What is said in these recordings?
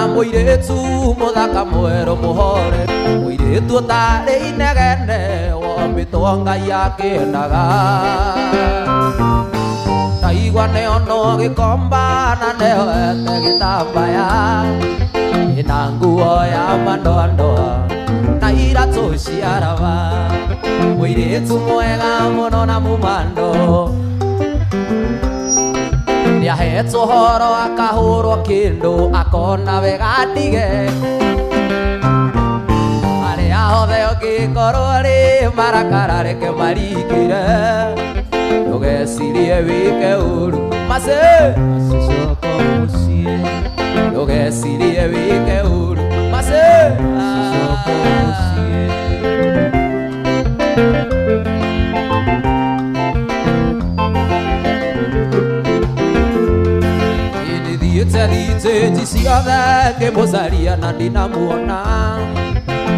muiretu muthaka mweru muhore muiretu utari inegene wombitwo Ngai akendaga taigwa neono gikomba na neo ete gitambaya ina nguo ya mandoandoa na iratu cia raba muiretu mwega muno na mumando niahetwo horo akahurwo kindu akona wega ndige aria hothe ungikorwo ri marakara reke marigire ndugecirie wike uru mase Masicoko mucie ndugecirie wike uru mase Masicoko mucie Thiĩte ciothe ngĩmũcaria na ndinamuona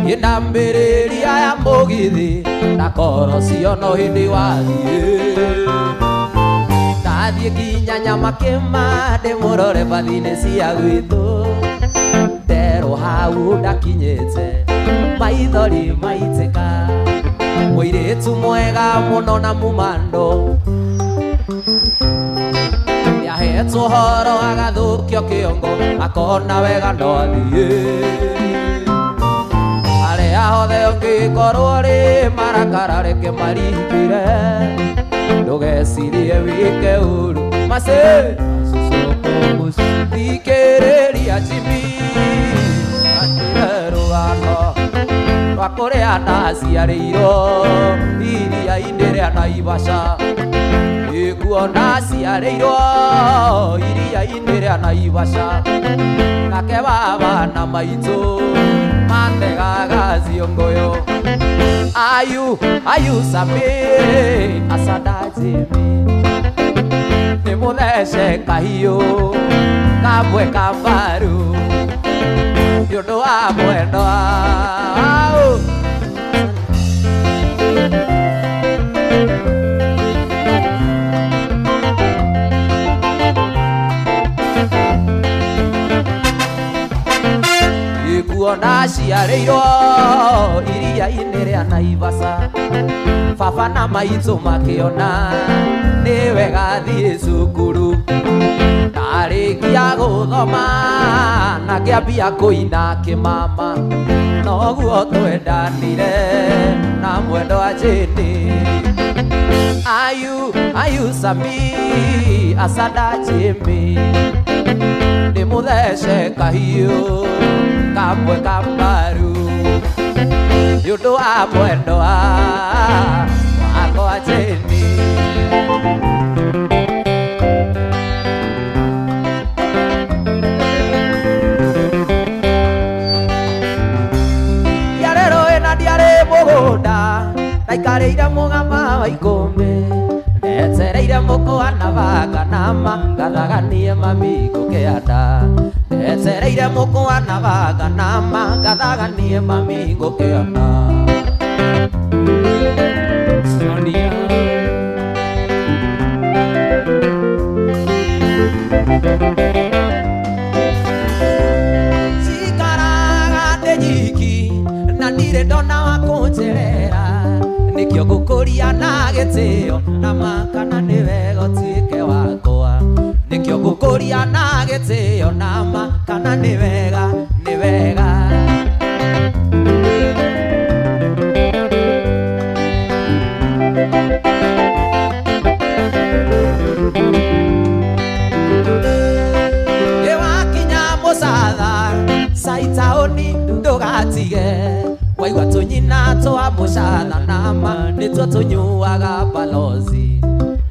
ndambĩrĩria ya mũgithi na koro ciono hĩndĩ wathiĩ ndathiĩ nginya Nyamakĩma ndĩmũrore mbathi-inĩ cia gwitũ nderwo hau ndakinyĩte maithori maitĩka mũirĩtu mwega mũno na mumando niahetwo horo agathũkio kĩongo akona wega no athiĩ aria hothe ũngĩkorwo rĩ marakara reke maringire ndũgecirie wike ũru mase Masicoko mucie thikĩrĩria Jimmy atire rũgano rwa kũrĩa ndaciarĩirwo iria-inĩ rĩa Naivasha ikuo ndaciarĩirwo iria-inĩ rĩa Naivasha nake baba maitũ mategaga ciũngũyũ ayu Sami acanda Jimmy nĩmũthece kahiũ kamwe ka mbaru nĩũndũ wa mwendwa ikuo ndaciarĩirwo iria-inĩ rĩa Naivasha baba na maitũ makĩona nĩ wega thiĩ cukuru ndarĩkia gũthoma na kĩambia kũina kĩmama noguo twendanire na mwendwa Jane ayu Sami acanda Jimmy ndĩmũthece kahiũ kamwe ka mbaru nĩũndũ wa mwendwa wakwa Jane ndiarĩ na ndiarĩ mũgũnda ndaikarĩire mũgama wa ikũmbĩ ndetereire mũkwa na banga nama ngathaganie mami ngũkĩanda ndetereire mũkwa na banga nama ngathaganie mami ngũkĩanda Sonia cikaraga ndĩ nyiki na ndirĩ ndona wa kũnjerera nĩkĩo ngũkũria na gĩtĩo na makana nĩ wega ũtuĩke wakwa nĩkĩo ngũkũria na gĩtĩo na makana nĩ wega nĩ wega nĩwakinya mũcatha caitaũni ndũgatige waigua tũnyina twa mũcatha nama nĩtuo tũnyuaga balozi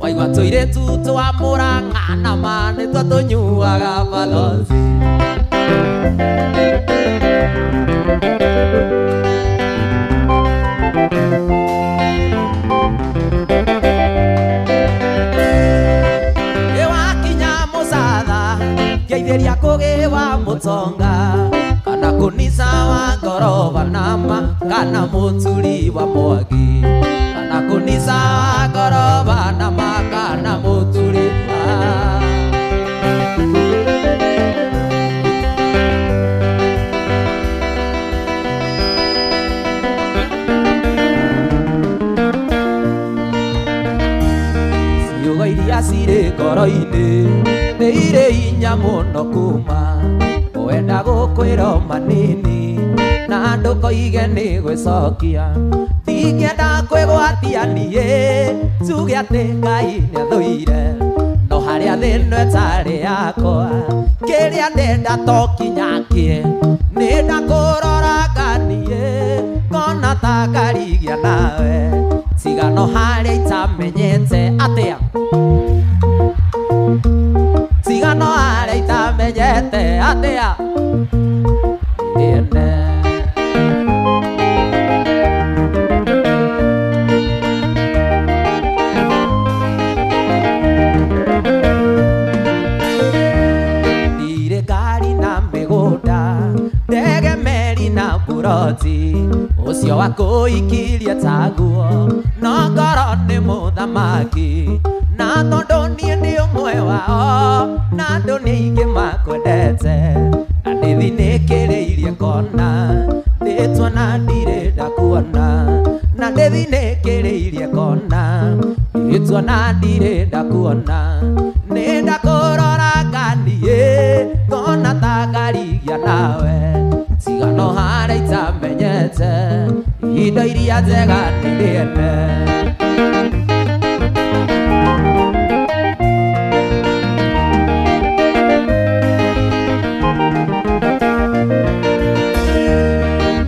waigua tũirĩtu twa Mũrang'a nama nĩtuo tũnyuaga balozi nĩwakinya mũcatha geithĩria kũgĩ wa mũtonga kana kũnica wa ngoroba nama kana mũturi wa mwagi kana kũnica wa ngoroba nama kana mũturi ngoro-inĩ nĩ irĩ hinya mũno kuma wenda gũkwĩra manini na ndũkoige nĩ gwĩcokia ndingĩenda kwĩgwatia niĩ tuge atĩ Ngai nĩathũire no harĩa thĩno ĩtarĩ yakwa kĩrĩa ndenda to kinyakie nĩnda kũroranga niĩ ngona ta ngarigia nawe tiga no harĩa itamenyete atĩa tiga no harĩa itamenyete atĩa ucio wa kũikiria taguo no ngoro nĩ mũthamaki na tondũ niĩ ndĩ ũmwe wao na andũ nĩ aingĩ makwendete na ndĩthinĩkĩrĩirie kona ndĩtwo na ndirĩ ndakuona na ndĩthinĩkĩrĩirie kona ndĩtwo na ndirĩ ndakuona nĩ ndakũroranga niĩ ngona ta ngarigia nawe tiga no harĩa itamenyete indo iria njega nĩrĩene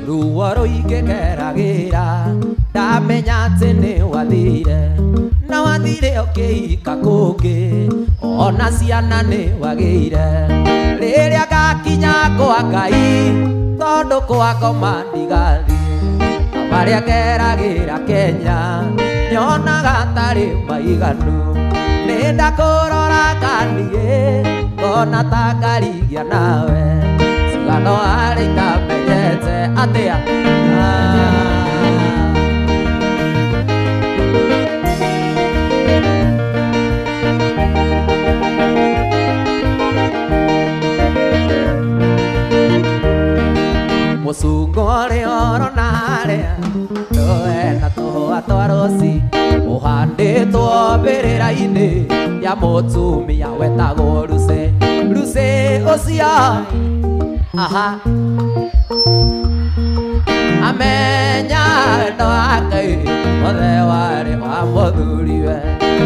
ruo rũingĩ ngeragĩra ndamenya atĩ nĩ wathire na wathire ũkĩhika kũngĩ ona ciana nĩ wagĩire rĩrĩa ngakinya kwa Ngai tondũ kwa ngoma ndigathiĩ marĩa ngeragĩra Kenya nyonaga tarĩ maiganu nĩ ndakũroranga niĩ ngona ta ngarigia nawe tiga no harĩa itamenyete atĩa mũcungo ũrĩ oro na harĩa ndũena tũhũa twa rosi ũhandĩtwo mbĩrĩra-inĩ ya mũtumia wetagwo Lucy ũcio amenya wendo wake wothe warĩ wa mũthuriwe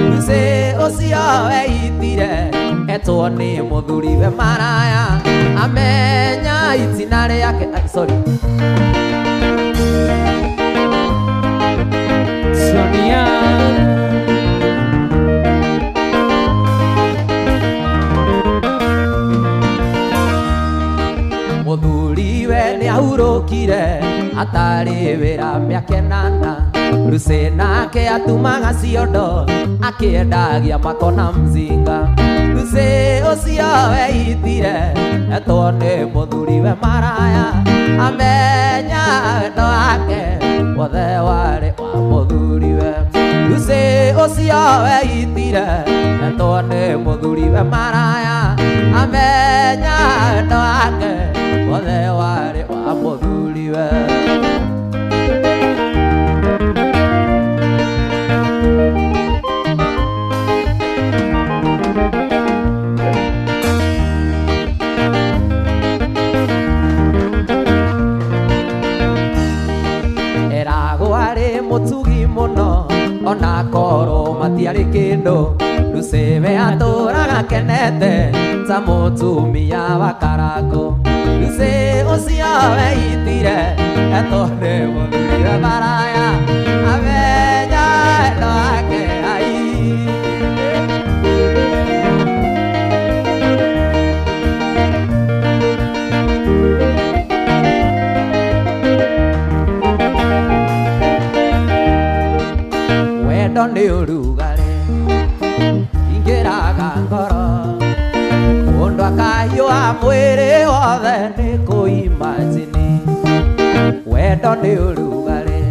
Lucy ũcio weitire etwo nĩ mũthuriwe maraya amenya itina rĩake Sonia mũthuriwe nĩ ahurũkire atarĩ wĩra mĩaka 8 Lucy nake atumaga ciondo akĩendagia makona mzinga Lucy ũcio weitire etwo nĩ mũthuriwe maraya amenya wendo wake wothe warĩ wa mũthuriwe Lucy ũcio weitire etwo nĩ mũthuriwe maraya amenya wendo wake wothe warĩ wa mũthuriwe mũtugi mũno ona korwo matiarĩ kĩndũ Lucy we atũraga kenete ta mũtumia wa karango Lucy ũcio weitire etwo nĩ mũthuriwe maraya amenya wendo wake wendo nĩ ũrugarĩ ingĩraga ngoro mũndũ akahiũha mwĩrĩ wothe nĩ kũimagine wendo nĩ ũrugarĩ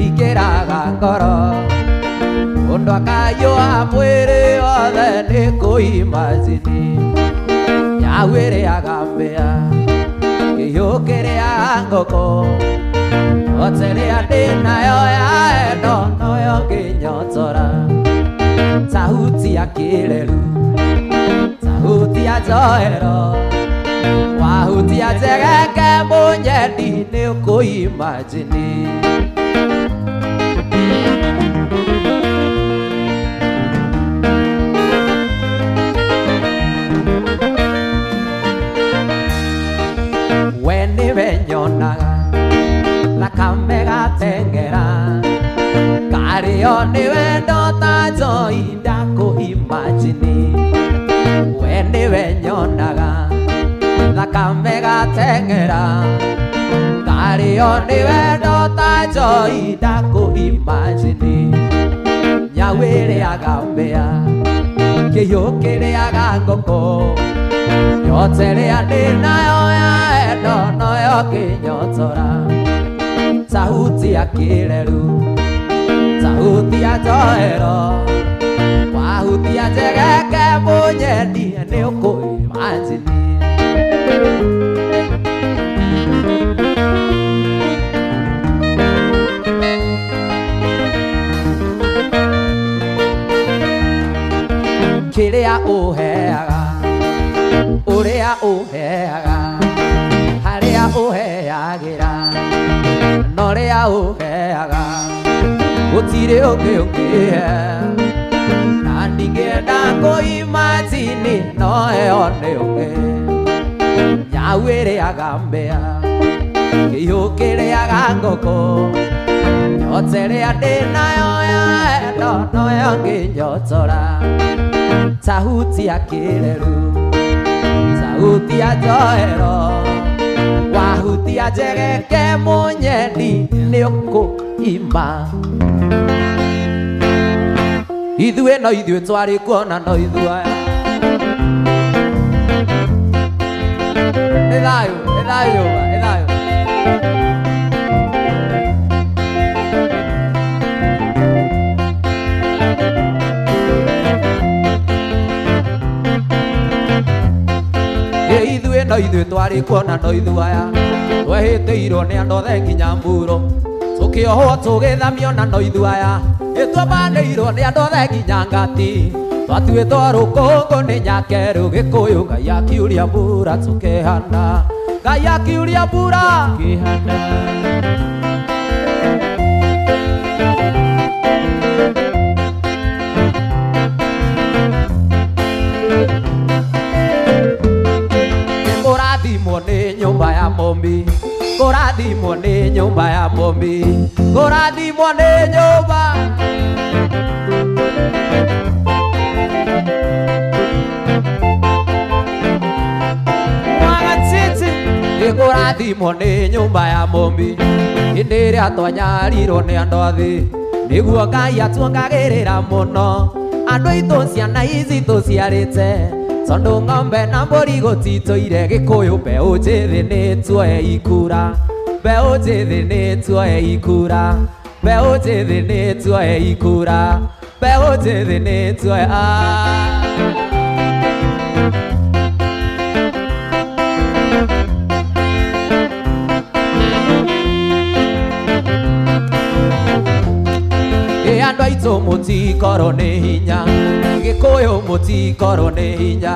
ingĩraga ngoro mũndũ akahiũha mwĩrĩ wothe nĩ kũimagine nyau ĩrĩaga mbĩa kĩhiũ kĩrĩaga ngũkũ oteria ndĩnayo ya endo noyo ngĩnyotora sauti ya kireru, sauti ya joero, wahuti ya zegeke munyedi ni ukuimagine. Weni venyonaga lakame gatengera kario ni wendo ta joy ndakuimagine. Weni venyonaga lakame gatengera kario ni wendo ta joy ndakuimagine. Nyawere agambea kiyokere agangoko yotere adina ya endo no yokinyotora. Sauti ya kireru, sauti ya joero, wahuti ya zegeke munyedi ni ukuimagine. Kiria uheaga, uria uheaga, haria uheagira, noria uheaga, gutire ungi ungihe. Na ningenda kuimagine noyo ni ungi. Nyawire agambea kiyukire agangoko nyotere adinayo ya endo noyo nginyotora. Sauti ya kireru, sauti ya joero, wahuti ya zegeke munyedi ni ukuima. Ithue no ithue twari kuona no ithue. Ethayo, ethayo, ethayo. Ithuĩ no ithuĩ twari kuona no ithua twehĩtĩirwo nĩ andũ othe nginya mburo tũkĩohwo tũgĩthamio na no ithua twambanĩirwo nĩ andũ othe nginya ngati twatuĩtwo rũkũngũ nĩ nyakerũ Gĩkũyũ Ngai akiuria mbura tũkĩhanda Ngai akiuria mbura tũkĩhanda. Nyumba ya mombi, kurathimwo nĩ nyumba ya mombi, kurathimwo nĩ nyumba. Magatiti kurathimwo nĩ nyumba ya mombi. Hĩndĩ ĩrĩa twanyarirwo nĩ andũ athĩ nĩguo Ngai atuongagĩrĩra mũno. Andũ aitũ ciana ici tũciarĩte tondũ ng'ombe na mbũri gũtitũire Gĩkũyũ mbeũ njĩthĩ nĩ tuoe ikura, mbeũ njĩthĩ nĩ tuoe ikura, mbeũ njĩthĩ nĩ tuoe ikura, mbeũ njĩthĩ nĩ tuoe andũ aitũ mũtikorwo nĩ hinya, Gĩkũyũ mũtikorwo nĩ hinya,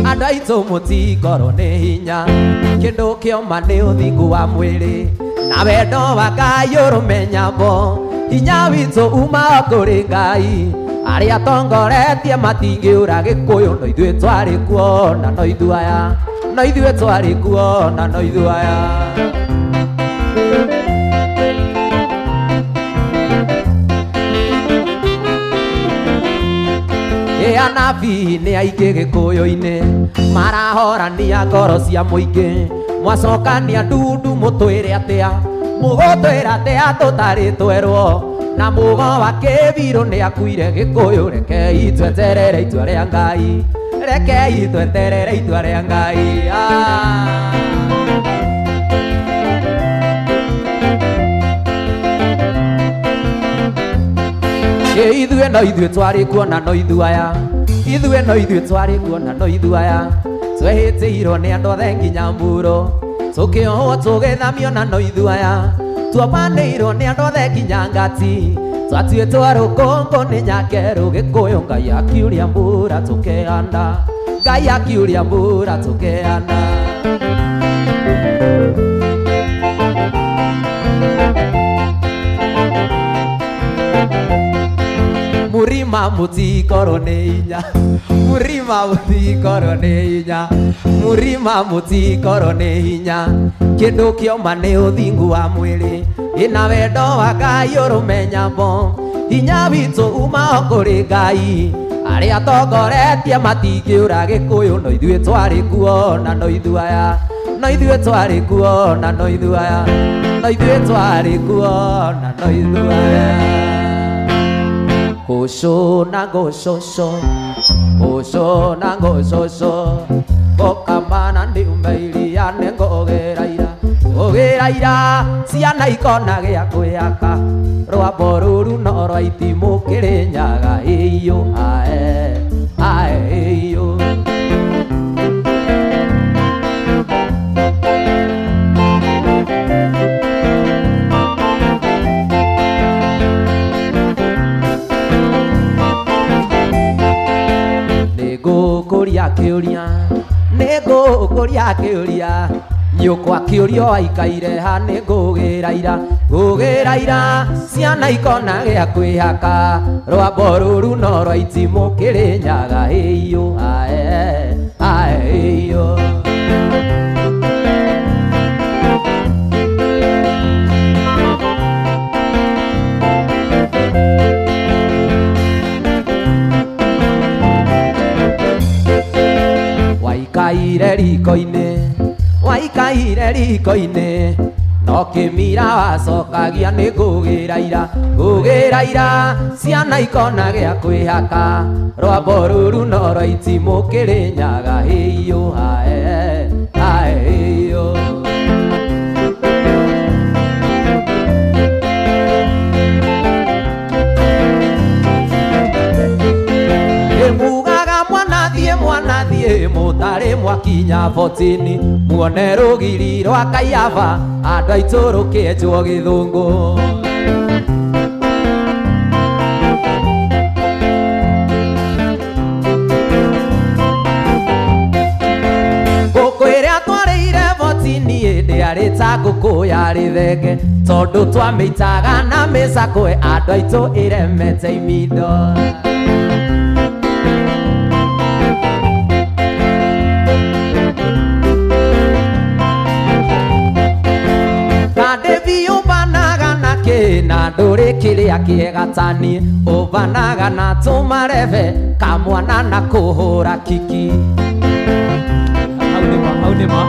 andũ aitũ mũtikorwo nĩ hinya. Kĩndũ kĩoma nĩ ũthingu wa mwĩrĩ na wendo wa Ngai ũrũmenyagwo. Hinya witũ uma kũrĩ Ngai, arĩa atongoretie matingĩũra. Gĩkũyũ no ithuĩ twarĩ kuo na no ithuaya, no ithuĩ twarĩ kuo na no ithuaya. Anabii nĩ aingĩ Gĩkũyũ-inĩ marahorania ngoro cia mũingĩ. Mwacokania ndundu mũtwĩre atĩa, mũgũtwĩra atĩa tũtarĩ twerwo, na mugo wa Kĩbirũ nĩ akuire. Gĩkũyũ rekei tweterere itua rĩa Ngai, rekei tweterere itua rĩa Ngai. Ithuĩ no ithuĩ twarĩ kuona no ithuaya, ithuĩ no ithuĩ twarĩ kuona no ithuaya. Twehĩtĩirwo nĩ andũ othe nginya mburo, tũkĩohwo tũgĩthamio na no ithuaya. Twambanĩirwo nĩ andũ othe nginya ngati, twatuĩtwo rũkũngũ nĩ nyakerũ Gĩkũyũ Ngai akiuria mbura tũkĩhanda Ngai akiuria mbura tũkĩhanda Murima mũtikoro nĩ hinya Murima mũtikoro nĩ hinya Murima mũtikoro nĩ hinya Kĩndũ kĩoma nĩ ũthingu wa mwĩrĩ ĩna wendo wa Ngai ũrũmenya bo hinya witũ uma kũrĩ Ngai arĩa atongoretie matingĩũra Gĩkũyũ no ithuĩ twarĩ kuo na no ithuaya no ithuĩ twarĩ kuo na no ithuaya no ithuĩ twarĩ kuo na no ithuaya Gũcũ na gũcũcũ Gũcũ na gũcũcũ Gũkamana ndiume iria nĩ ngũgĩra ira ciana ikona gĩa kwĩhaka rwambo rũrũ no rwa itimũ Kĩrĩnyaga ĩyũ ae ae ĩyũ Nĩngũkũria kĩũria nyũkwa kĩũrio waikaire ha nĩngũgĩra ira ciana ikona gĩa kwĩhaka rwambo rũrũ no rwa itimũ Kĩrĩnyaga ĩyũ ae ae ĩyũ Waikaire riko-inĩ no kĩmira wacokagia nĩngũgĩra ira ciana ikona gĩa kwĩhaka rwambo rũrũ no rwa itimũ Kĩrĩnyaga ĩyũ ae ae ĩyũ Mwanathiĩ mũtarĩ mwakinya 14 muone rũgiri rwa Kaiaba andũ aitũ rũkĩenjwo gĩthũngũ ngũkũ ĩrĩa twarĩire 14 hĩndĩ arĩ ta ngũkũ yarĩ thenge tondũ twamĩitaga na mĩcakwe andũ aitũ ĩremete imindo na ndũrĩ kĩrĩa kĩega tani ũbanaga na tũmarebe kamwana na kũhũra kiki hau nĩma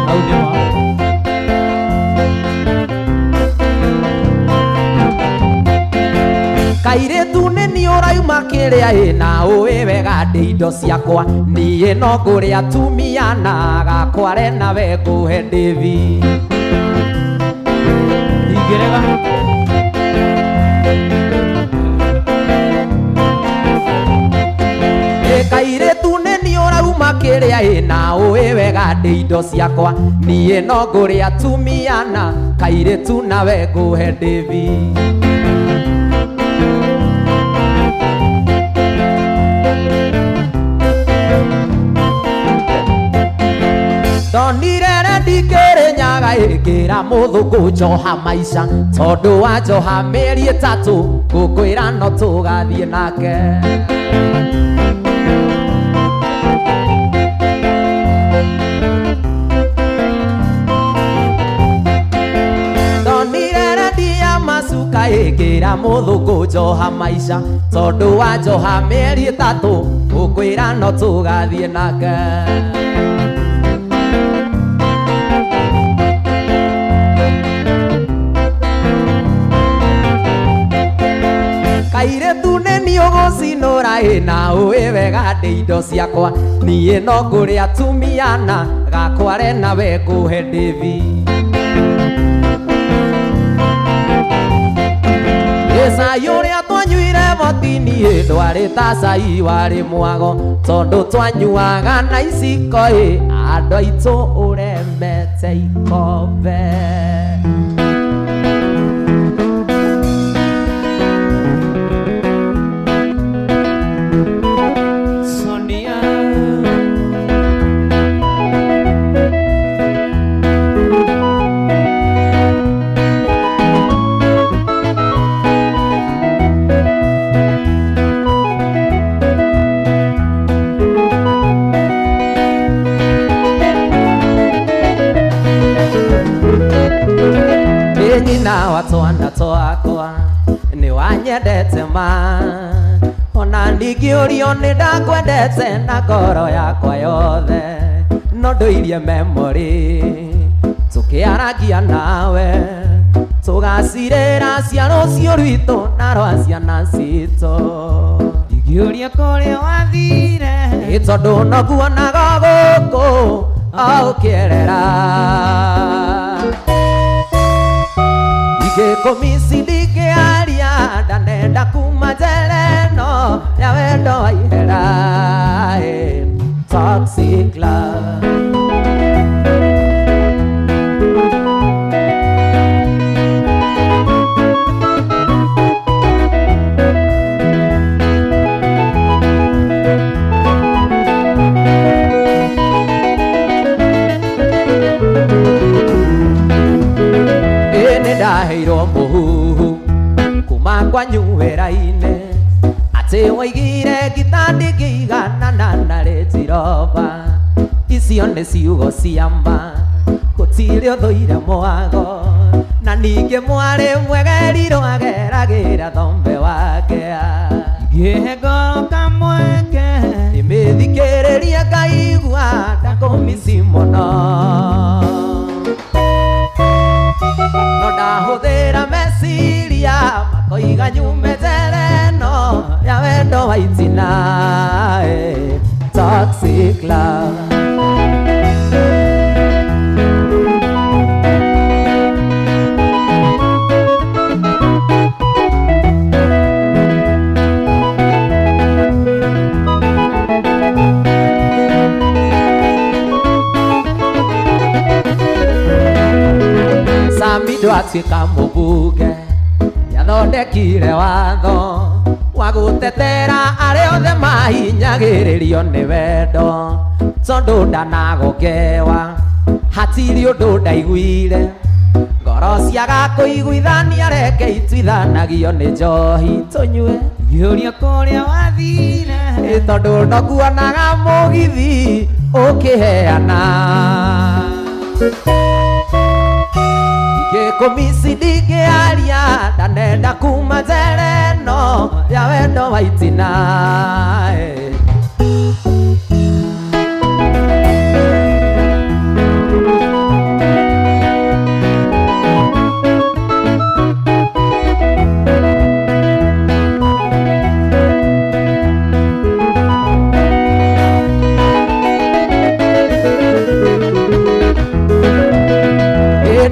kairĩtu nĩ niĩ ũrauma kĩrĩa ĩna ũĩ wega ndĩ indo ciakwa niĩ no ngũrĩa atumia na gakware nawe ngũhe ndĩvi ingĩrega kairĩtu nĩ niĩ ũrauma kĩrĩa ĩna ũĩ wega ndĩ indo ciakwa niĩ no ngũrĩa atumia na kairĩtu nawe ngũhe ndĩvi ndonire rendi Kĩrĩnyaga ĩkĩra mũthũngũ njoha maica tondũ wa njoha mĩeri ĩtatũ ngũkwĩra no tũgathiĩ nake ĩkĩra mũthũngũ njoha maica tondũ wa njoha mĩeri ĩtatũ ngũkwĩra no tũgathiĩ nake kairĩtu nĩ niĩ ũgũcinũra ĩna ũĩ wega ndĩ indo ciakwa niĩ no ngũrĩa atumia na gakware nawe ngũhe ndĩvi cai ũrĩa twanyuire votini ndwarĩ ta cai warĩ mwago tondũ twanyuaga na iciko andũ aitũ ũremete ikombe nyendete ma ona ndingĩũrio nĩ ndakwendete na ngoro yakwa yothe no ndũirie memory tũkĩaragia nawe tũgacirĩra cia rũciũ rwitũ na rwa ciana citũ Ndingĩũria kũrĩa wathire nĩ tondũ noguonaga gũkũ ũkĩerera ingĩkũmici ndingĩaria ndanenda kuma njĩra ĩno ya wendo wa ihera Toxic love ndaheirwo mũhuhu kuma kwanyu wĩra-inĩ atĩ waigire ngita ndingĩiganana na Range Rover icio nĩ ciugo cia ma gũtirĩ ũthũire mwago na ningĩ mwarĩ mwegeri rwageragĩra thombe wake ngĩhe ngoro kamweke ndĩmĩthikĩrĩrie ngaigua ndakũmici mũno no ndahũthĩra meciria makoiga nyume njĩra ĩno ya wendo wa itina Toxic love Samido atuĩka mũbunge nĩathondekire watho wa gũtetera arĩa othe mahinyagĩrĩrio nĩ wendo tondũ ndanagokewa hatirĩ ũndũ ndaiguire ngoro ciaga kũiguithania reke ituithanagio nĩ njohi tũnyue Ndingĩũria kũrĩa wathire nĩ tondũ ndokuonaga mũgithi ũkĩheana ngĩkũmici ndingĩaria ndanenda kuma njĩra ĩno ya wendo wa itina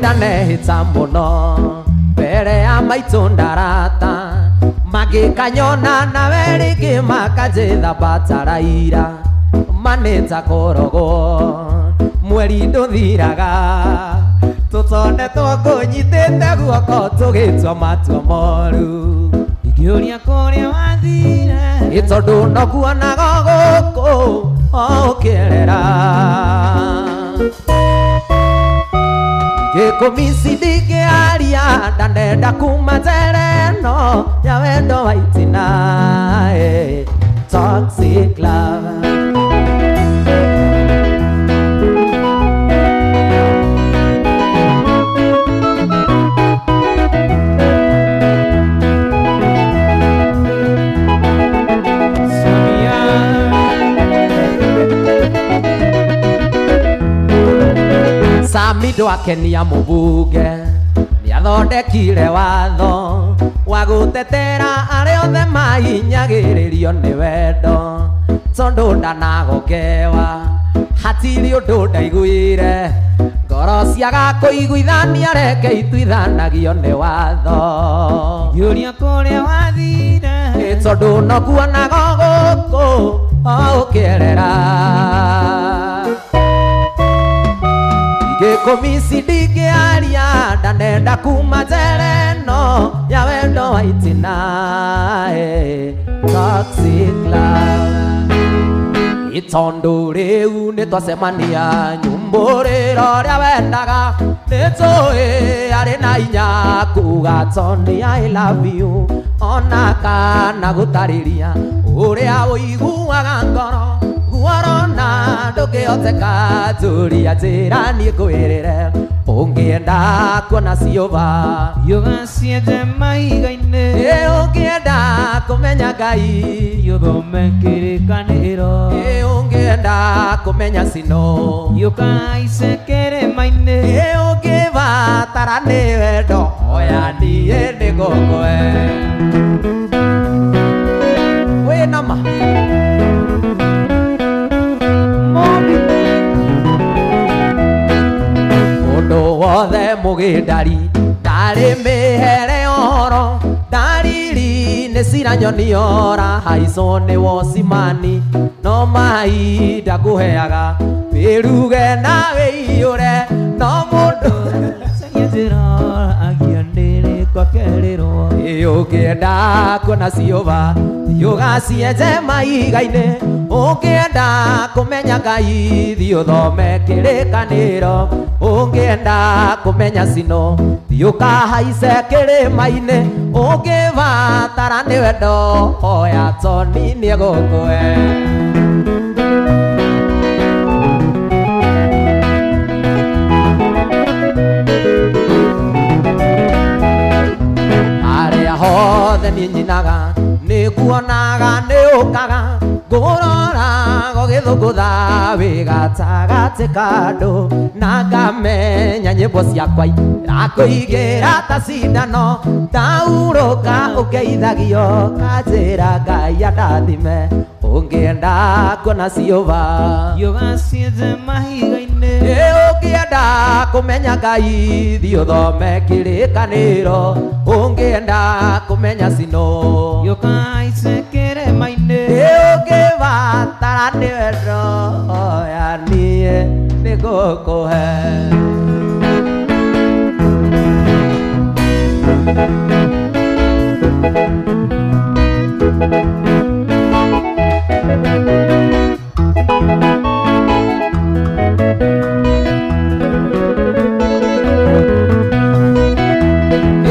ndanehĩta mũno mbere ya maitũ ndarata magĩkanyona nawe rĩngĩ makanjĩtha bataraira manĩta kũrogwo mweri ndũthiraga tũtonde tũkũnyitĩte guoko tũgĩtua matua moru Ndingĩũria kũrĩa wathire nĩ tondũ nokuonaga gũkũ ũkĩerera ngĩkũmici ndingĩaria ndanenda kuma njĩra ĩno ya wendo wa itina Toxic love Samido akenia mũbunge nĩathondekire watho wa gũtetera arĩa othe mahinyagĩrĩrio nĩ wendo tondũ ndanagokewa hatirĩ ũndũ ndaiguire ngoro ciaga kũiguithania reke ituithanagio nĩ watho Ndingĩũria kũrĩa wathire nĩ tondũ nokuonaga gũkũ ũkĩerera ngĩkũmici ndingĩaria ndanenda kuma njĩra ĩno ya wendo wa itina Toxic love tondũ rĩu nĩtwacemania nyumbũrĩro ũrĩa wendaga nĩtũĩ arĩ na hinya kuga Tony I love you ona kana gũtarĩria ũrĩa ũiguaga ngoro guorona ndũkĩhoteka njũria njĩra niĩ ngwĩrĩre Ũngĩenda kuona ciũba Yũgacienje maiga-inĩ ũngĩenda kũmenya Ngai Yũthome kĩrĩkanĩro ũngĩenda kũmenya cino Yũkaice kĩrĩma-inĩ ũngĩbatara nĩ wendo oya niĩ nĩ ngũkũhe wĩna ma mũndũ wothe mũgĩndari ndarĩ mĩhere ũhoro ndariri nĩ ciranyoniora haicwo nĩ wocimani no mahinda ngũheaga wĩruge na wĩiyũre no mũndũ njĩra agianĩrĩ kwa kerĩrwo ũngĩenda kuona ciũba yũgacienje maiga-inĩ ũngĩenda kũmenya Ngai thiĩ ũthome kĩrĩkanĩro ũngĩenda kũmenya cino thiĩ ũkahaice kĩrĩma-inĩ ũngĩbatara nĩ wendo hoya toni nĩ egũkũhe hothe niĩ nyinaga nĩ kuonaga nĩ ũkaga ngũrora gũgĩthũngũtha wĩ gatagatĩ ka andũ na ngamenya nyĩmbo ciakwa irakũigĩra ta cindano ndaurũka ũgeithagio kanjĩra Ngai andathime ũngĩenda kuona ciũba Yũgacienje mahiga-inĩ ũngĩenda kũmenya Ngai thiĩ ũthome kĩrĩkanĩro ũngĩenda kũmenya cino Yũkaice kĩrĩma-inĩ ũngĩbatara nĩ wendo oya niĩ nĩ ngũkũhe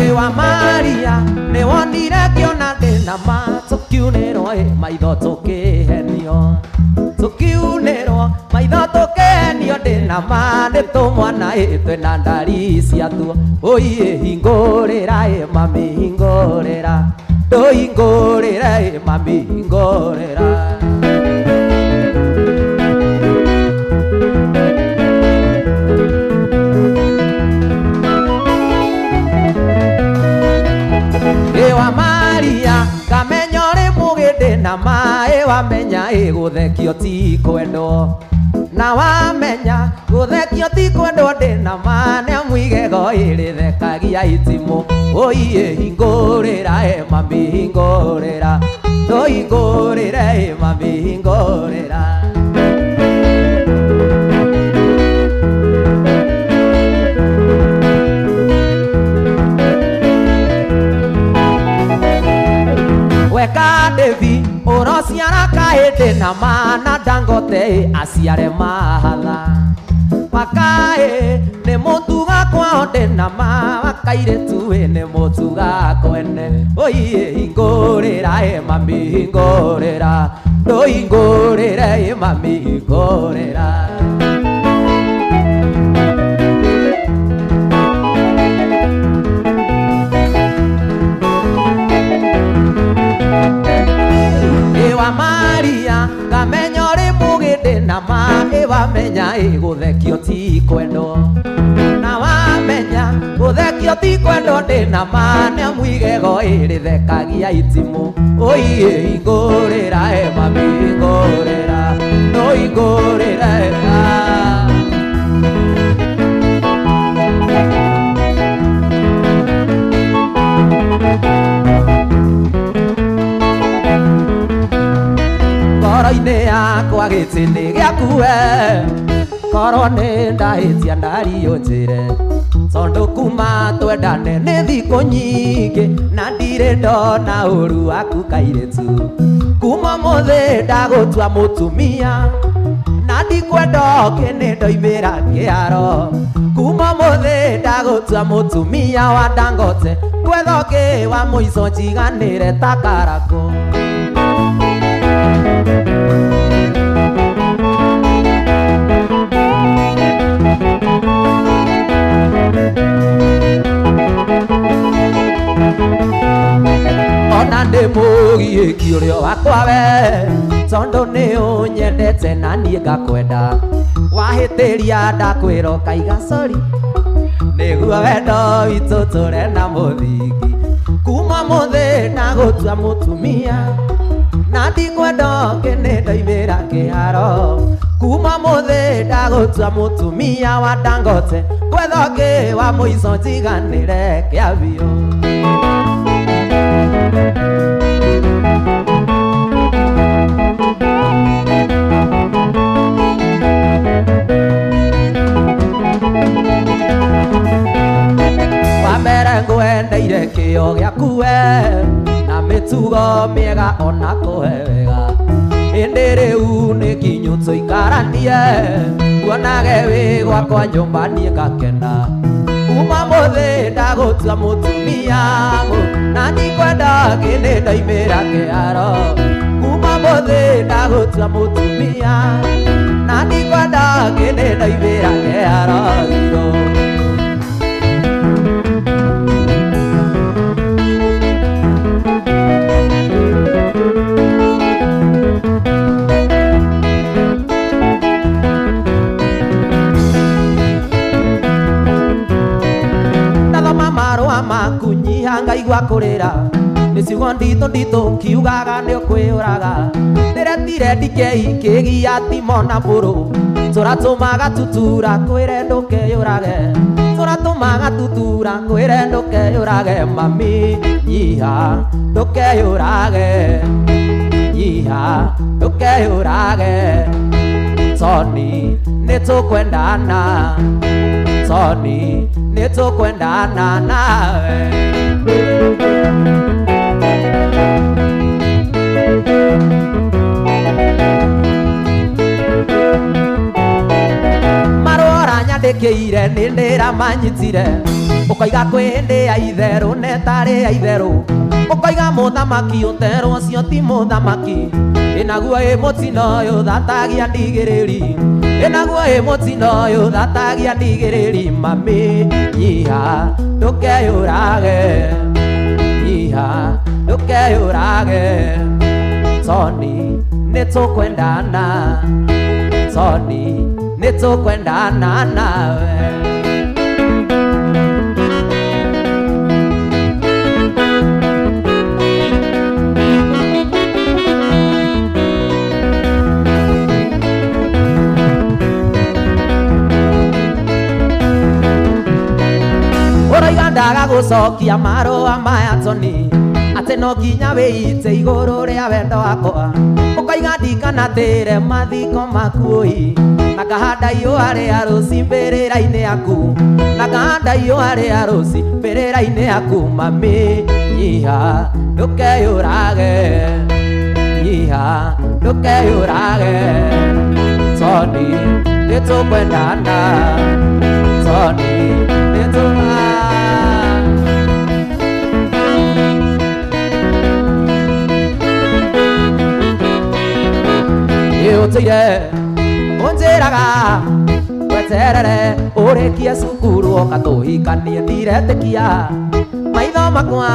Ewa Maria nĩ wonire kĩona ndĩna ma tũkiunĩrwo maitho tũkĩhenio tũkiunĩrwo maitho tũkĩhenio ndĩna ma nĩ tũmwana twĩna ndari ciatuo ũiĩ hingũrĩra mami hingũrĩra ndũhingũrĩre mami hingũrĩra Ewa Maria kamenya ũrĩ mũgĩndĩ na maĩ wamenya gũthekio ti kwendwo na wamenya gũthekio ti kwendwo ndĩna ma nĩamu igego rĩthekagia itimũ ũiĩ hingũrĩra mami hingũrĩra ndũhingũrĩre mami hingũrĩra weka Devi ũrociara kahĩndĩ na mana Dangote aciare mahatha makaĩ nĩ mũtuga kwao ndĩna ma makairĩtu nĩ mũtuga kwene ũiĩ hingũrĩra mami hingũrĩra ndũhingũrĩre mami hingũrĩra Ewa Maria kamenya ũrĩ mũgĩndĩ na maĩ wamenya gũthekio ti kwendwo na wamenya gũthekio ti kwendwo ndĩna ma nĩamu igego rĩthekagia itimũ ũiĩ hingũrĩra mami hingũrĩra ndũhingũrĩre ngoro-inĩ yakwa gĩtĩ nĩ gĩaku we korwo nĩ ndahĩtia ndario njĩre tondũ kuma twendane nĩ thikũ nyingĩ na ndirĩ ndona ũru waku kairĩtu kuma mũthĩ ndagũtua mũtumia na ndikwenda oke nĩ ndoimĩra kĩharo kuma mũthĩ ndagũtua mũtumia wa Dangote gwetha ũngĩ wa mũico njiganĩre ta Karakũ wende na niĩ ngakwenda wahĩtĩria ndakwĩra ũkaiga sorry nĩguo wendo witũ tũre na mũthingi kuma mũthĩ ndagũtua mũtumia na ndikwenda ũngĩ nĩ ndoimĩra kĩharo kuma mũthĩ ndagũtua mũtumia wa Dangote gwetha ũngĩ wa mũico njiganĩre kĩa biũ ngwendeire kĩo gĩaku we na mĩtugo mĩega ona kũhe wega hĩndĩ rĩu nĩ nginyu tũikaranie kuonage wĩ gwakwa nyũmba niĩ ngakena kuma mũthĩ ndagũtua mũtumia na ndikwenda ngĩ nĩ ndoimĩra kĩharo kuma mũthĩ ndagũtua mũtumia na ndikwenda ngĩ nĩ ndoimĩra kĩharo ngaigua kũrĩra nĩciugo nditũ nditũ kiugaga nĩ ũkwĩyũraga ndĩretire ndikehikĩgia timona mbũrũ tũratũmaga tutura kwĩre ndũkeyũrage tũratũmaga tutura kwĩre ndũkeyũrage mami nyiha ndũkeyũrage nyiha ndũkeyũrage Tony nĩtũkwendana Tony nĩtũkwendana nawe marũra nyandĩkĩire nĩ ndĩramanyitire ũkoiga kwĩ hĩndĩ ya itherũ netarĩ ya itherũ ũkoiga mũthamaki ũterwo ũcio ti mũthamaki ĩnaguo ĩ mũtino ũyũ thatagia ndigĩrĩri ĩnaguo ĩ mũtino ũyũ thatagia ndigĩrĩri mami nyiha ndũkeyũrage nyiha ndũkeyũrage Tony nĩtũkwendana Tony nĩtũkwendana nawe ũroiga ndaga gũcokia marũa maya Tony atĩ no nginya wĩite igũrũ rĩa wendo wakwa ũkoiga ndikanatĩre mathiko maku na ngahanda ihũa rĩa rũci mbĩrĩra-inĩ yaku na ngahanda ihũa rĩa rũci mbĩrĩra-inĩ yaku mami nyiha ndũkeyũrage nyiha ndũkeyũrage Tony nĩtũkwendana Tony nĩtũkwendana ũtĩire ũnjĩraga weterere ũrĩkie cukuru oka tũhikanie ndiretĩkia maitho makwa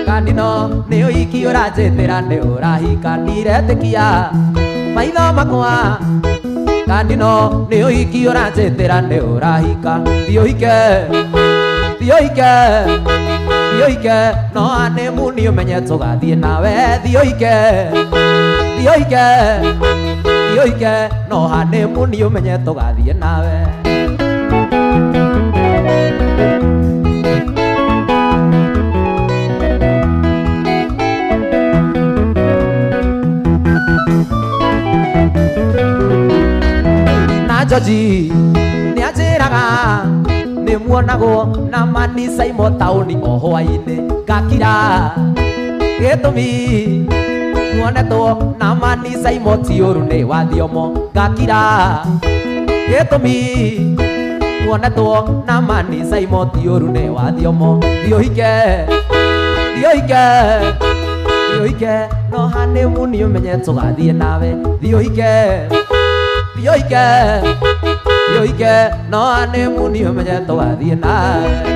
kandi no nĩ ũhiki ũranjĩtĩra nĩ ũrahika ndiretĩkia maitho makwa kandi no nĩ ũhiki ũranjĩtĩra nĩ ũrahika thiũhike thiũhike thiũhike no honeymoon ũmenye tũgathiĩ nawe thiũhike thiũhike thiũhike no honeymoon ũmenye tũgathiĩ nawe na George nĩanjĩraga nĩmuonagwo na Mani Simon taũni o hwainĩ ngakira gĩtũmi muonetwo na Mani Simon ti ũru nĩ wa thiomo ngakira gĩtũmi muonetwo na Mani Simon ti ũru nĩ wa thiomo thiũhike thiũhike thiũhike no honeymoon ũmenye tũgathiĩ nawe thiũhike thiũhike thiũhike no honeymoon ũmenye tũgathiĩ nawe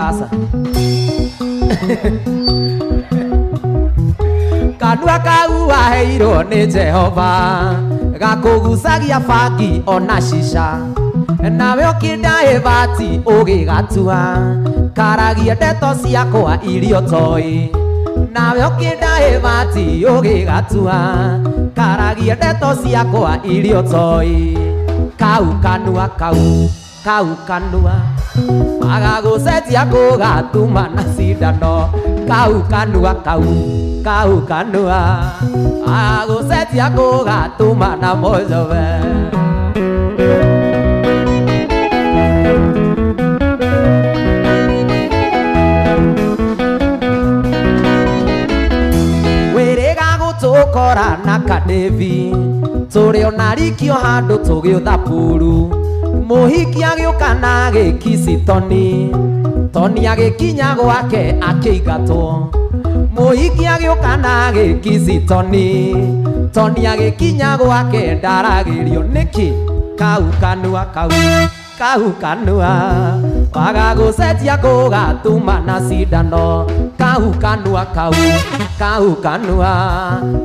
asa kanua kau waheirwo nĩ Jehova gakũgucagia bangi ona shisha nawe ũkĩndaĩ bati ũgĩgatua karagia ndeto ciakwa irio toĩ nawe ũkĩndaĩ bati ũgĩgatua karagia ndeto ciakwa irio toĩ kau kanua kau kanua agagũcenjia kũgatuma na cindano kau kanua kau kanua agagũcenjia kũgatuma na mojobe tukora na kadevi turi ona rikio handu tugĩũtha puru muhiki agĩũka na gĩkisi toni agĩkinya gwake akĩingatwo muhiki agĩũka na gĩkisi toni agĩkinya gwake ndaragĩrio nĩkĩ kau kanua wagagũcenjia kũgatuma na cindano kau kanua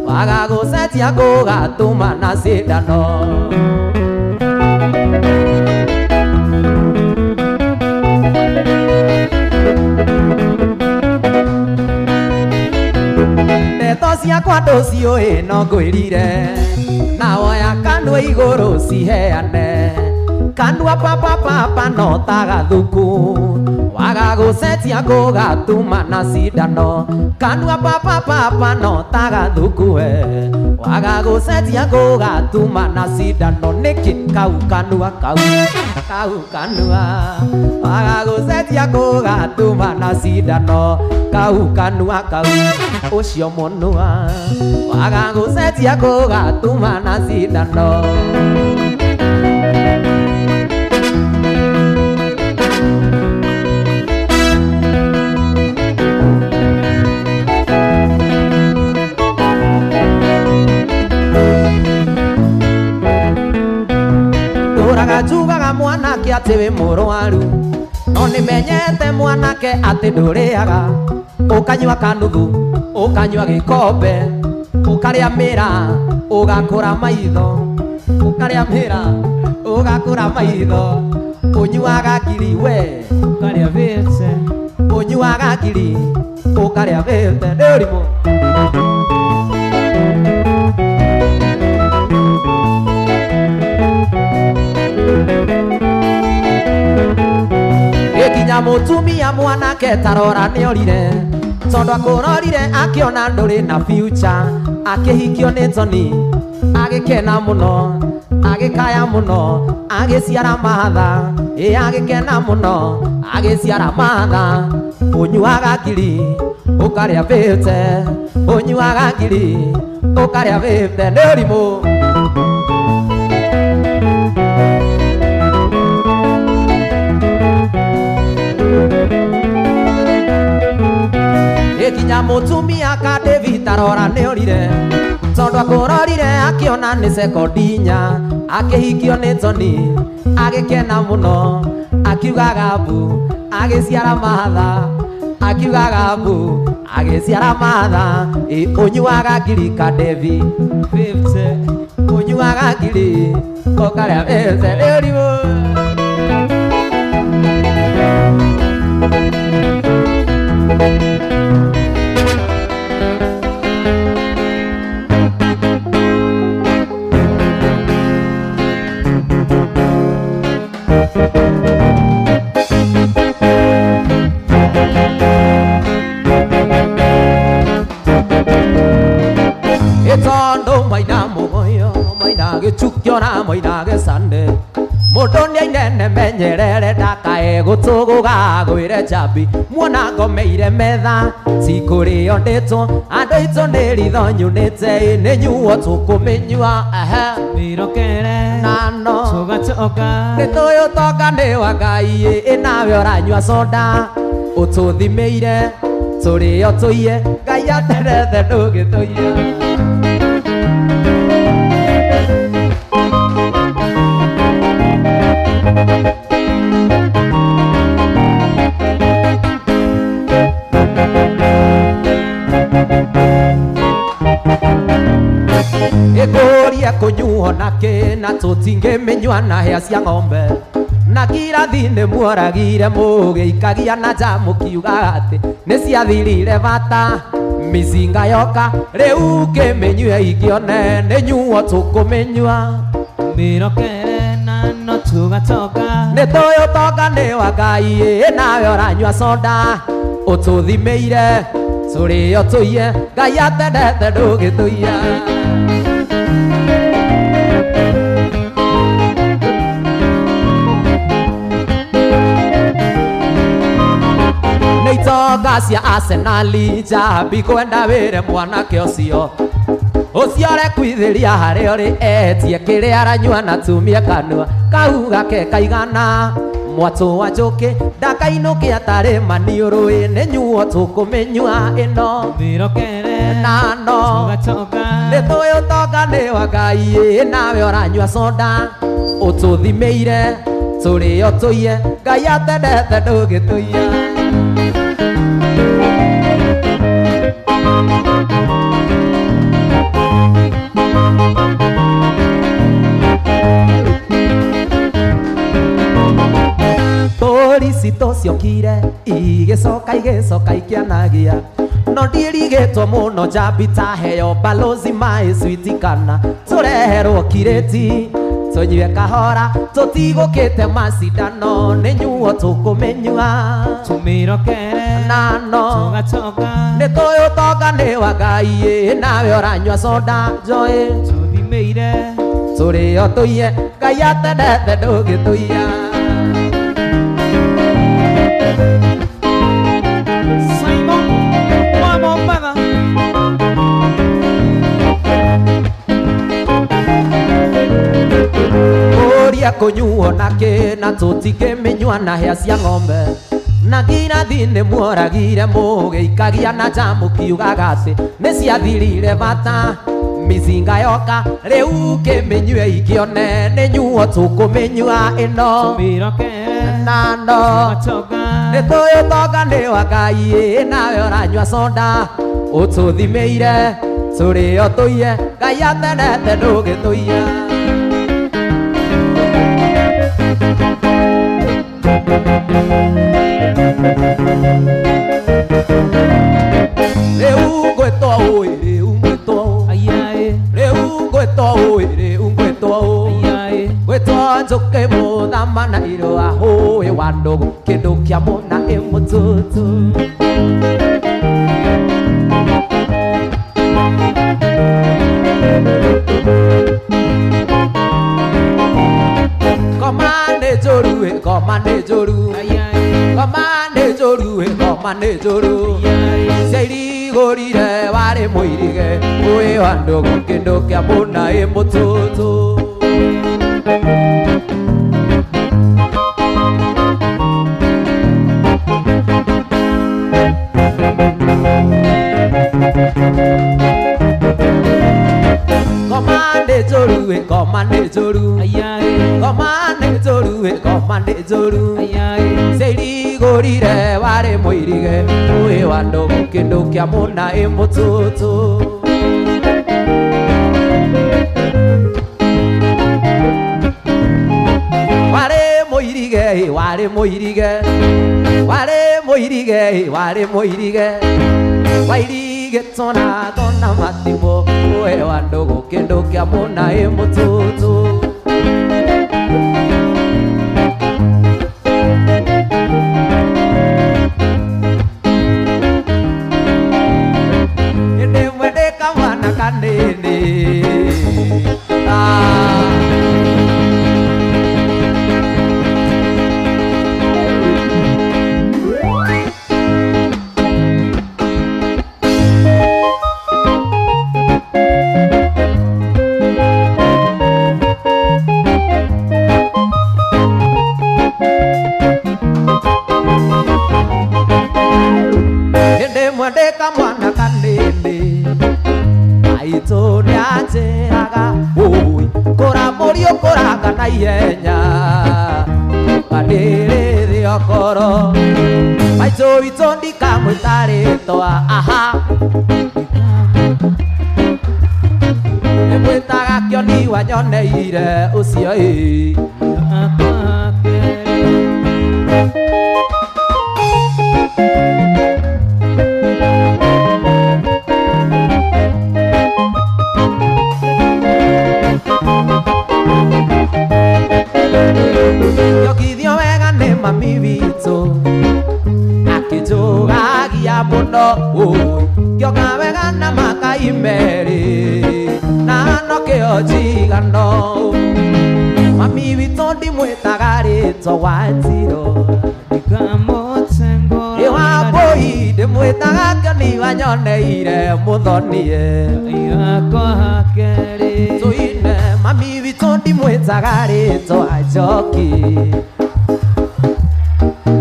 wagagũcenjia kũgatuma na cindano ndeto ciakwa ndũciũĩ no ngwĩrire na woya kanua igũrũ ciheane kanua papa no tagathuku wagagũcenjia kũgatuma na cindano kanua papa no tagathuku wagagũcenjia kũgatuma na cindano nĩkĩ kau kanua wagagũcenjia kũgatuma na cindano kau kanua ũcio mũnua wagagũcenjia kũgatuma na cindano Jugaga mwanake atĩ wĩ mũrwaru no nĩmenyete mwanake atĩ ndũrĩaga ũkanyua kanuthu ũkanyua gĩkombe ũkarĩa mĩra ũgakũra maitho ũkarĩa mĩra ũgakũra maitho ũnyuaga ngiri we ũkarĩa vĩte ũnyuaga ngiri ũkarĩa vĩte nĩ ũrimũ Gĩkinya mũtumia mwanake tarora nĩorire tondũ akũrorire akĩona ndũrĩ na future akĩhikio nĩ Toni agĩkena mũno agĩkaya mũno agĩciara mahatha agĩkena mũno agĩciara mahatha ũnyuaga ngiri ũkarĩa vĩte ũnyuaga ngiri ũkarĩa vĩte nĩ ũrimũ Gĩkinya mũtumia ka David tarora nĩorire tondũ akũrorire akĩona nĩ sekondinya akĩhikio nĩ Toni agĩkena mũno akiugaga mbu agĩciara mahatha akiugaga mbu agĩciara mahatha ũnyuaga ngiri ka David 50 ũnyuaga ngiri ũkarĩa vĩte nĩ ũrimũ Etondo maina mugoyo maina gĩchukio na maina gĩcande mũndũ nĩainene menyerere ndakae gũtũgũga gwĩre njambi muona ngomeire metha cikũrĩo ndĩtwo andũ aitũ nĩ ritho nyunĩte nĩ nyuo tũkũmĩnyua Mirokere nano Tũgatoka nĩtũĩ ũtonga nĩ wa Ngai nawe ũranyua soda ũtũthimĩire tũrĩo tũiye Ngai aterethe ndũngĩtũiya na tũtingĩmĩnyua na hĩa cia ng'ombe na kirathi nĩ muoragire mũgĩikagia na nja mũkiuga atĩ nĩ ciathirire bata mĩcinga yoka rĩu kĩmĩnyue ingĩone nĩ nyuo tũkũmĩnyua mirokere na no tugatoka nĩ tũyũ ũtonga nĩ wa Ngai nawe ũranyua soda ũtũthimĩire tũrĩo tũiye Ngai atendete ndũgĩtũiya nĩ itonga cia Arsenali njambi kwenda wĩre mwanake ũcio ũrekuithĩria harĩa ũrĩ etie kĩrĩa aranyua na tumie kanua kau gake kaigana mwatũ wa njũkĩ ndakainũke atarĩ maniũrũ nĩ nyuo tũkũmĩnyua ĩno mirokere na no nĩ tũyũ ũtonga nĩ wa Ngai nawe ũranyua soda ũtũthimĩire tũrĩo tũiye Ngai atendete ndũgĩtũiya polisi tũciokire igĩcoka ikĩanagia no ndiĩrigĩtwo mũno njambi taheo balozi my sweet kana tũreherwo kirĩti tũnyue kahora tũtigũkĩte macindano nĩ nyuo tũkũmĩnyua tumirokere na no nĩ tũyũ ũtonga nĩ wa Ngai nawe ũranyua soda njoĩ tuthimĩire tũrĩo tũiye Ngai atendete ndũgĩtũiya kũnyuo nakĩ na tũtingĩmĩnyua na hĩa cia ng'ombe na ngirathi nĩ muoragire mũgĩikagia na nja mũkiugaga atĩ nĩ ciathirire bata mĩcinga yoka rĩu kĩmĩnyue ingĩone nĩ nyuo tũkũmĩnyua ĩno na no nĩ tũyũ ũtonga nĩ wa Ngai nawe ũranyua soda ũtũthimĩire tũrĩo tũiye Ngai atendete ndũgĩtũiya rĩu ngwĩtwo ũĩ ngwĩtwo njũkĩ mũthama na irũa hũĩ wa ndũgũ kĩndũ kĩa mũna ĩ mũtũtũ ngoma nĩ njũru ciairigũrire warĩ mũirige ũĩ wa ndũgũ kĩndũ kĩa mũna ĩ mũtũtũ ngoma nĩ njũru ciairigũrire warĩ mũirige ũĩ wa ndũgũ kĩndũ kĩa mũna ĩ mũtũtũ warĩ mũirige wairigĩtwo na thona matimũ ũĩ wa ndũgũ kĩndũ kĩa mũna ĩ mũtũtũ ihenya kadere okoro maito itondi kamutare to aha emwetaga kioni ni wanyoneire ucio yokithio wega ni mami witũ akĩnjũgagia mũno ngĩoka wega na makai merĩ na no kĩo njigano mami witũ ndimwĩtaga rĩtwa Wanjirũ Wambũi ndĩmwĩtaga Kĩoni wanyoneire mũthonie tũine mami witũ ndimwĩtaga rĩtwa Njoki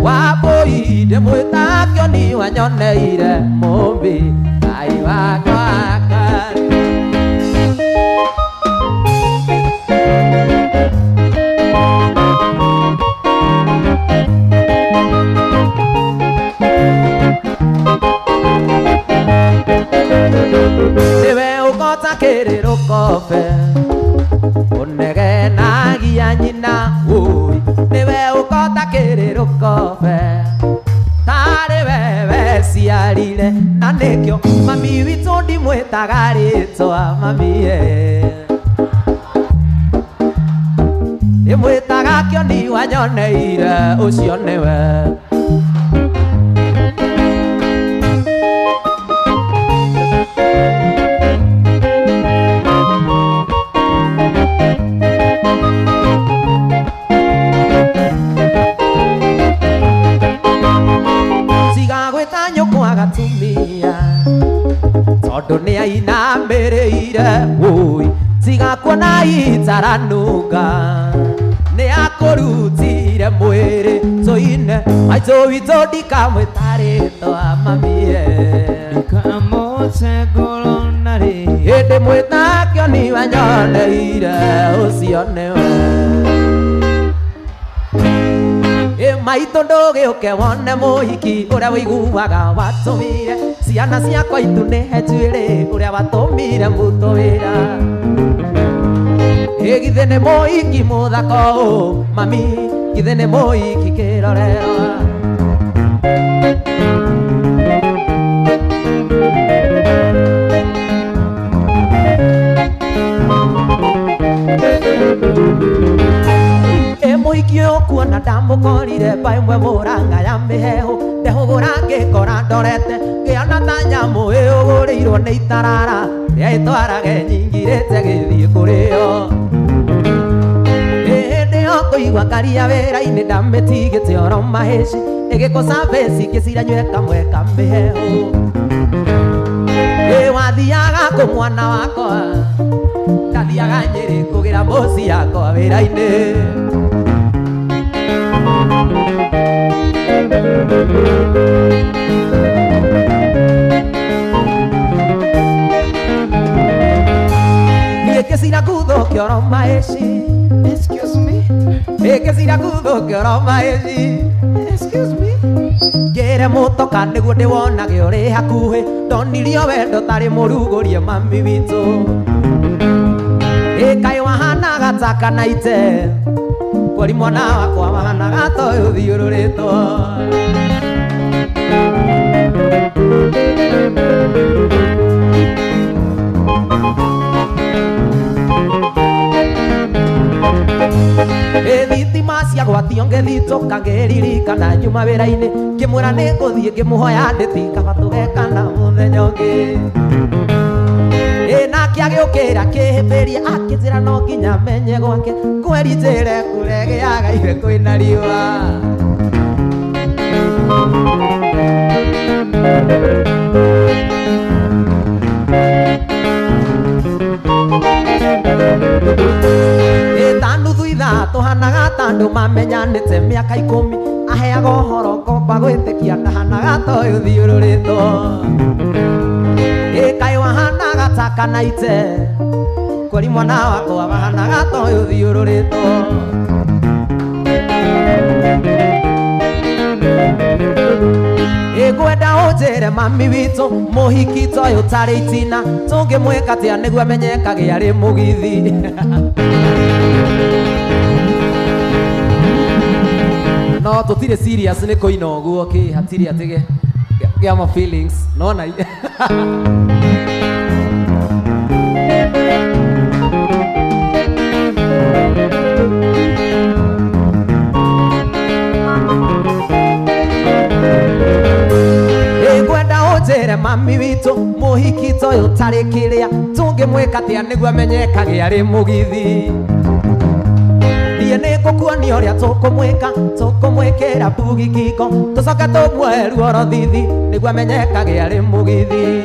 Wambũi ndĩmwĩtaga Kĩoni wanyoneire mũmbi Ngai wakwa niwe ũkota kĩrĩrũkobe ũnegenagia nyina niwe ũkota kĩrĩrũkobe tarĩ wewe ciarire na nĩkĩo mami witũ ndimwĩtaga rĩtwa mamie ndĩmwĩtaga Kĩoni wanyoneire ũcio nĩwe tondũ nĩ ainamĩrĩire tiga kuona itaranunga nĩ akũrutire mwĩrĩ tũine maitũ witũ ndikamwĩta rĩtwa mamie ndikamũte ngoro na rĩ hĩndĩ mwĩta Kĩoni wanyoneire ũcio nĩwe maitũ ndũgĩũke wone mũhiki ũrĩa wĩiguaga watũmire ciana ciakwa itu nĩhe njuĩrĩ ũrĩa watũmire mbutũ wĩra githĩ nĩ mũhiki mũthaka ũũ mami githĩ nĩ mũhiki kĩrorerwa mũhiki ũkuona ndamũkorire mba ĩmwe mũranga ya mĩhehu ndehũgũra ngĩkora ndorete ngĩona ta nyamũ ĩũgũrĩirwo nĩ itarara rĩa ĩtwarage nyingirĩte gĩthiĩ kũrĩo hĩndĩ yo kũigua karia wĩra-inĩ ndamĩtigĩte oro mahĩci ĩgĩkũca bĩci ngĩcira nyue kamwe ka mĩhehu wathiaga kũ mwana wakwa ndathiaga Nyĩrĩ kũgĩra mũci yakwa wĩra-inĩ Ekesira kudo kioro maeshi excuse me ekesira kudo kioro maeshi excuse me Gere motoka nĩguo ndĩwonage ũrĩ hakuhĩ ndonirio wendo tarĩ mũrugũrie mami witũ kaĩ wahanaga ta kanaite kwari mwana wakwa wahanaga ta ũyũ ũthiũrũrĩtwo thitima ciagwatio ngĩthitũka ngĩririkana nyuma wĩra-inĩ ngĩmwĩra nĩngũthiĩ ngĩmũhoya ndĩti kaba tũgekana mũthenya ũngĩ nake agĩũkĩra kĩhĩmbĩria akĩnjĩra no nginya menye gwake kweri njĩre kũregĩagaire kwĩna riũa nuthu ithaa tũhanaga ta andũ mamenyanĩte mĩaka 10 aheaga ũhoro ngomba gwĩtĩkia ndahanaga ta ũyũ ũthiũrũrĩtwo kaĩ wahanaga ta kanaite kweri mwana wakwa wahanaga ta ũyũ ũthiũrũrĩtwo ngwenda unjire mami witu muhiki toyo utari itina tungimwika atia niguo amenyekage ari mugithi no tutire serious ni koina uguo ki hatiri atige gia ma feelings no na mami witu muhiki toyo utari kiria tungimwika atia niguo amenyekage ari mugithi thie ni ngukuonia uria tukumwikira mbugi kiko tucoke tumuoe ruoro thithi niguo amenyekage ari mugithi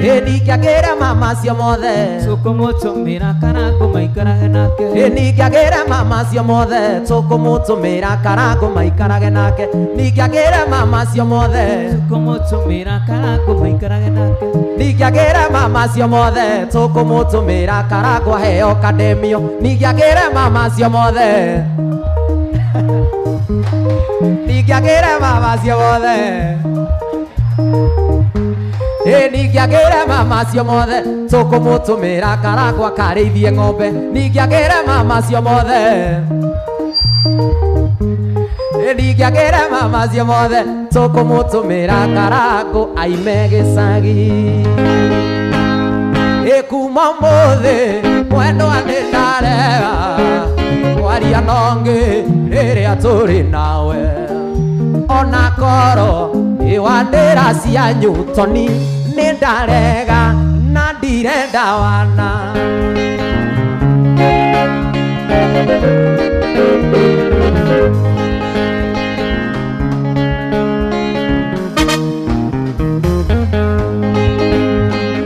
ndingĩagĩra mama cio mothe tũkũmũtũmĩra karango maikarage nake ndingĩagĩra mama cio mothe tũkũmũtũmĩra karango maikarage nake ndingĩagĩra mama cio mothe tũkũmũtũmĩra karango maikarage nake ndingĩagĩra mama cio mothe tũkũmũtũmĩra karango aheo kademio ndingĩagĩra mama cio mothe ndingĩagĩra mama cio mothe ndingĩagĩra mama cio mothe tũkũmũtũmĩra karango akarĩithie ng'ombe ndingĩagĩra mama cio mothe ndingĩagĩra mama cio mothe tũkũmũtũmĩra karango aime gĩcagi kuma ũmũthĩ mwendwa nĩndarega kwaria nongĩ rĩrĩa tũrĩ nawe ona koro iwandĩra cia nyũtoni nĩndarega na ndirenda wana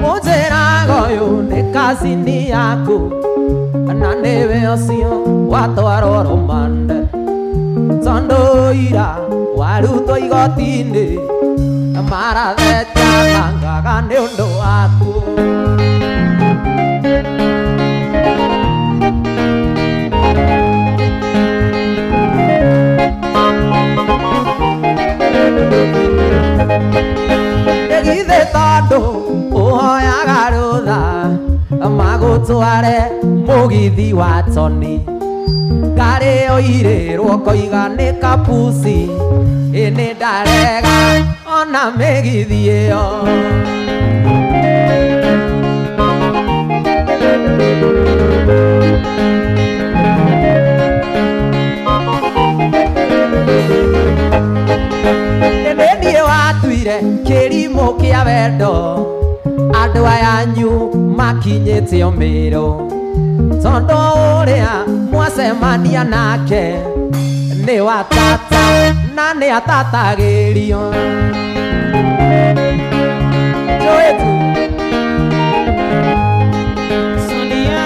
mũnjĩraga ũyũ nĩ kazini yaku na nĩwe ũcio watwarwo rũmande tondũ ira warutwo igoti-inĩ maratheca mangaga nĩ ũndũ waku githĩ tondũ ũhoyaga rũtha magũtware mũgithi wa toni ngarĩ ũirĩrwo koiga nĩ kapuci nĩ ndarega ona mĩgithi ĩyo nĩ niĩ watuire kĩrimũ kĩa wendo andũ ayanyu makinyĩte ũmĩrũ tondũ ũrĩa mwacemania nake nĩ watata na nĩ atatagĩrio Joetu Sonia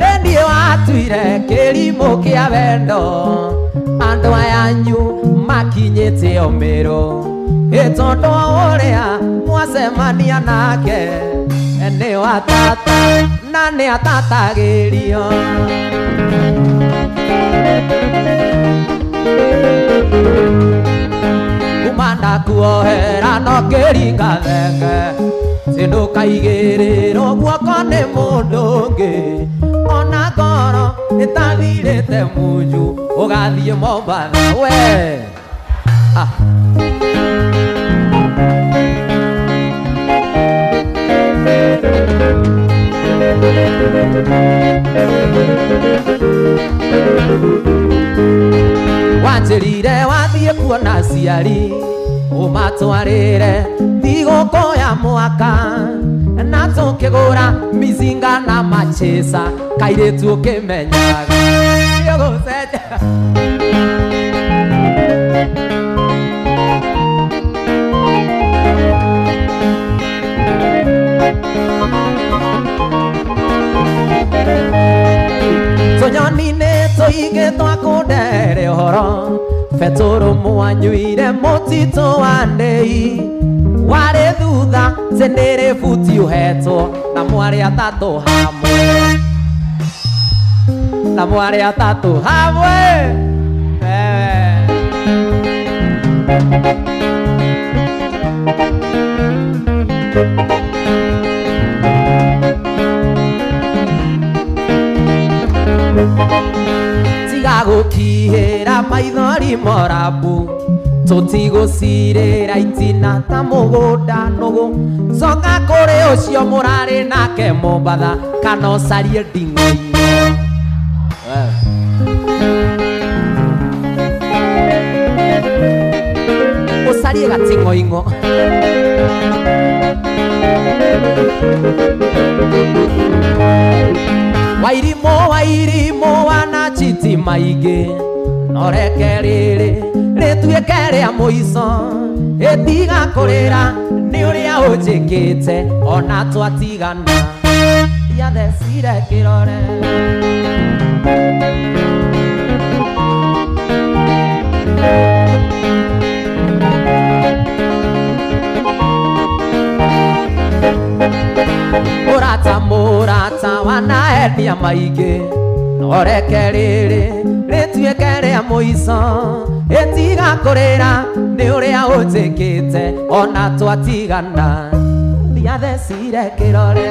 nĩ niĩ watuire kĩrimũ kĩa wendo andũ ayanyu makinyĩte ũmĩrũ tondũ ũrĩa mwacemania nake nĩ watata na nĩ atatagĩrio kuma ndakuohera no ngĩringa thenge ndũkaigĩrĩrwo guoko nĩ mũndũ ũngĩ ona ngoro ĩtathirĩte munju ũgathiĩ Mombatha we wanjĩrire wathiĩ kuona aciari ũmatwarĩre thigũkũ ya mwaka na tũkĩgũra mizinga na machesa kairĩtu ũkĩmenyaga gũcenja tũnyoni-inĩ tũingĩ twakũndere ũhoro betũrũ mwanyuire mũtitũ wa ndĩi warĩ thutha cenĩrĩ buti ũhetwo na mwarĩ atatũ hamwe na mwari atatu hamwe tiga gukihira maithori morabu tutigũcirĩra itina ta mũgũnda nũgũ coka kũrĩ ũcio mũrarĩ nake Mombatha kana ũcarie nding'o-inĩ ũcarie gating'oing'o wairimũ wana chiti maingĩ noreke rĩrĩ rĩtuĩke rĩa mũico ĩtiga kũrĩra nĩ ũrĩa ũnjĩkĩte ona twatigana yathecire kĩrore mũrata wanaendia maingĩ noreke rĩrĩ rĩtuĩke rĩa mũico ĩtiga kũrĩra nĩ ũrĩa ũnjĩkĩte ona twatigana ndiathecire kĩrore